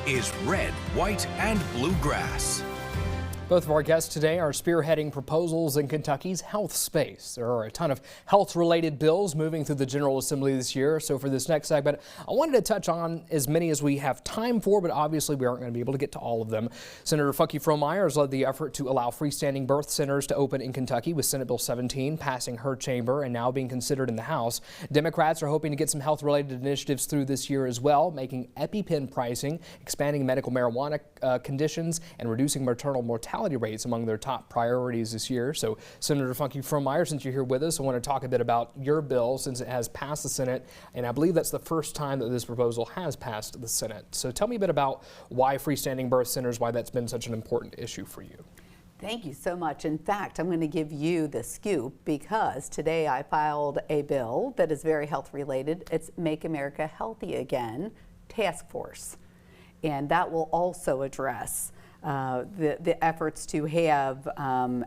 is Red, White, and Bluegrass. Both of our guests today are spearheading proposals in Kentucky's health space. There are a ton of health-related bills moving through the General Assembly this year. So for this next segment, I wanted to touch on as many as we have time for, but obviously we aren't going to be able to get to all of them. Senator Funke Frommeyer has led the effort to allow freestanding birth centers to open in Kentucky, with Senate Bill 17 passing her chamber and now being considered in the House. Democrats are hoping to get some health-related initiatives through this year as well, making EpiPen pricing, expanding medical marijuana conditions, and reducing maternal mortality rates among their top priorities this year. So Senator Funke Frommeyer, since you're here with us, I want to talk a bit about your bill since it has passed the Senate, and I believe that's the first time that this proposal has passed the Senate. So tell me a bit about why freestanding birth centers, why that's been such an important issue for you. Thank you so much. In fact, I'm going to give you the scoop because today I filed a bill that is very health related. It's Make America Healthy Again Task Force, and that will also address the efforts to have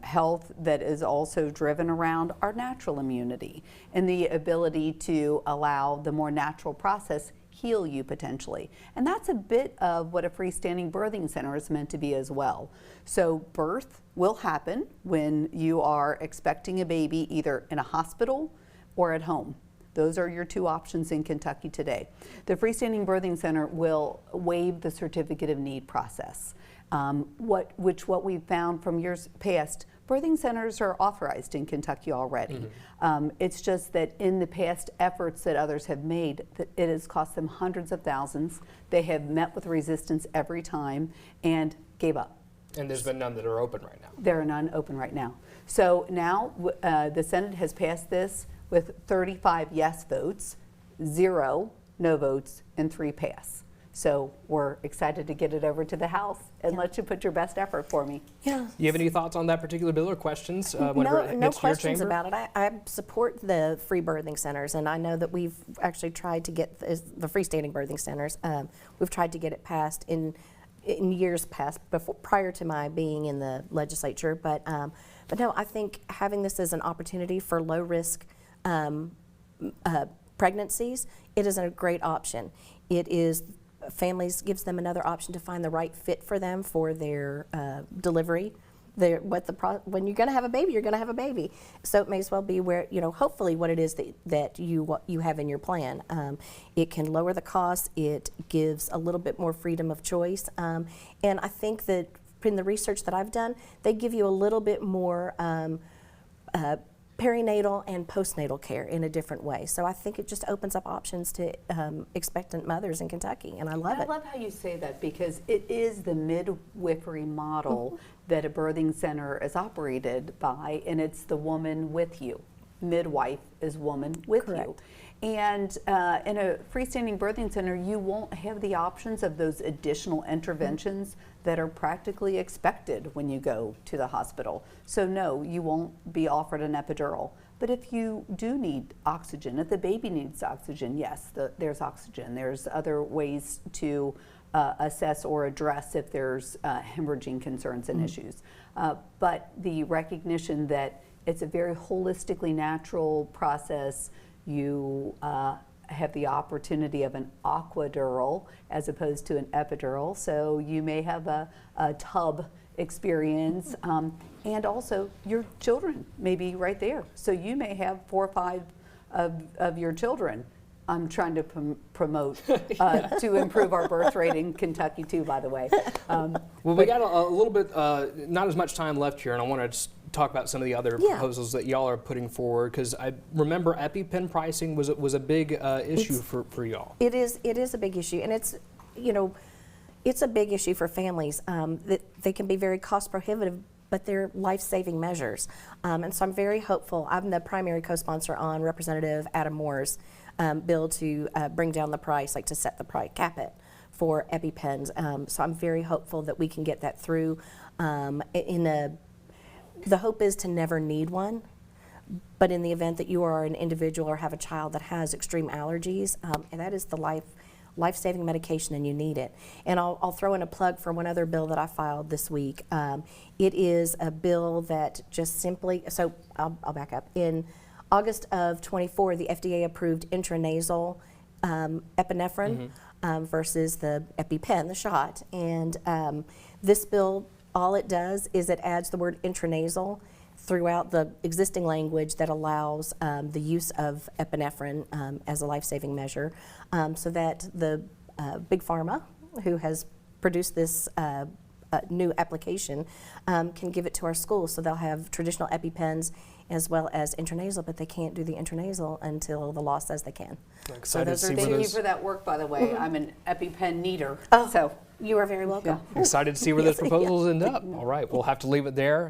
health that is also driven around our natural immunity and the ability to allow the more natural process heal you potentially. And that's a bit of what a freestanding birthing center is meant to be as well. So birth will happen when you are expecting a baby either in a hospital or at home. Those are your two options in Kentucky today. The freestanding birthing center will waive the certificate of need process. What we've found from years past, birthing centers are authorized in Kentucky already. It's just that in the past efforts that others have made, that it has cost them hundreds of thousands. They have met with resistance every time and gave up. And there's been none that are open right now. There are none open right now. So now the Senate has passed this with 35 yes votes, 0 no votes, and 3 pass. So we're excited to get it over to the House and let you put your best effort for me. Yeah. You have any thoughts on that particular bill or questions? No questions about it. I support the free birthing centers, and I know that we've actually tried to get the freestanding birthing centers. We've tried to get it passed in years past, prior to my being in the legislature. But no, I think having this as an opportunity for low risk pregnancies, it is a great option. It is. Families gives them another option to find the right fit for them for their delivery. When you're going to have a baby, you're going to have a baby. So it may as well be where, hopefully what it is that you have in your plan. It can lower the cost. It gives a little bit more freedom of choice. And I think that in the research that I've done, they give you a little bit more perinatal and postnatal care in a different way. So I think it just opens up options to expectant mothers in Kentucky, and I love it. I love how you say that because it is the midwifery model that a birthing center is operated by, and it's the woman with you. Midwife is woman with you. And in a freestanding birthing center, you won't have the options of those additional interventions that are practically expected when you go to the hospital. So no, you won't be offered an epidural. But if you do need oxygen, if the baby needs oxygen, yes, there's oxygen. There's other ways to assess or address if there's hemorrhaging concerns and issues. But the recognition that it's a very holistically natural process. You have the opportunity of an aquadural as opposed to an epidural, so you may have a tub experience, and also your children may be right there. So you may have 4 or 5 of your children. I'm trying to promote to improve our birth rate in Kentucky too, by the way. Well, we got a little bit, not as much time left here, and I want to just talk about some of the other proposals that y'all are putting forward, because I remember EpiPen pricing was a big issue for y'all. It is a big issue, and it's a big issue for families. That they can be very cost prohibitive, but they're life-saving measures. And so I'm very hopeful. I'm the primary co-sponsor on Representative Adam Moore's bill to bring down the price, like to set the price, cap it for EpiPens. So I'm very hopeful that we can get that through. The hope is to never need one, but in the event that you are an individual or have a child that has extreme allergies, and that is the life-saving medication and you need it. And I'll throw in a plug for one other bill that I filed this week. It is a bill that just simply, so I'll back up. In August of '24, the FDA approved intranasal epinephrine versus the EpiPen, the shot. And this bill, all it does is it adds the word intranasal throughout the existing language that allows the use of epinephrine as a life-saving measure, so that the Big Pharma, who has produced this new application, can give it to our schools. So they'll have traditional EpiPens as well as intranasal, but they can't do the intranasal until the law says they can. Excited to see where Thank you those, for that work, by the way. I'm an EpiPen needer. Oh. So You are very welcome. excited to see where those proposals end up. All right, we'll have to leave it there.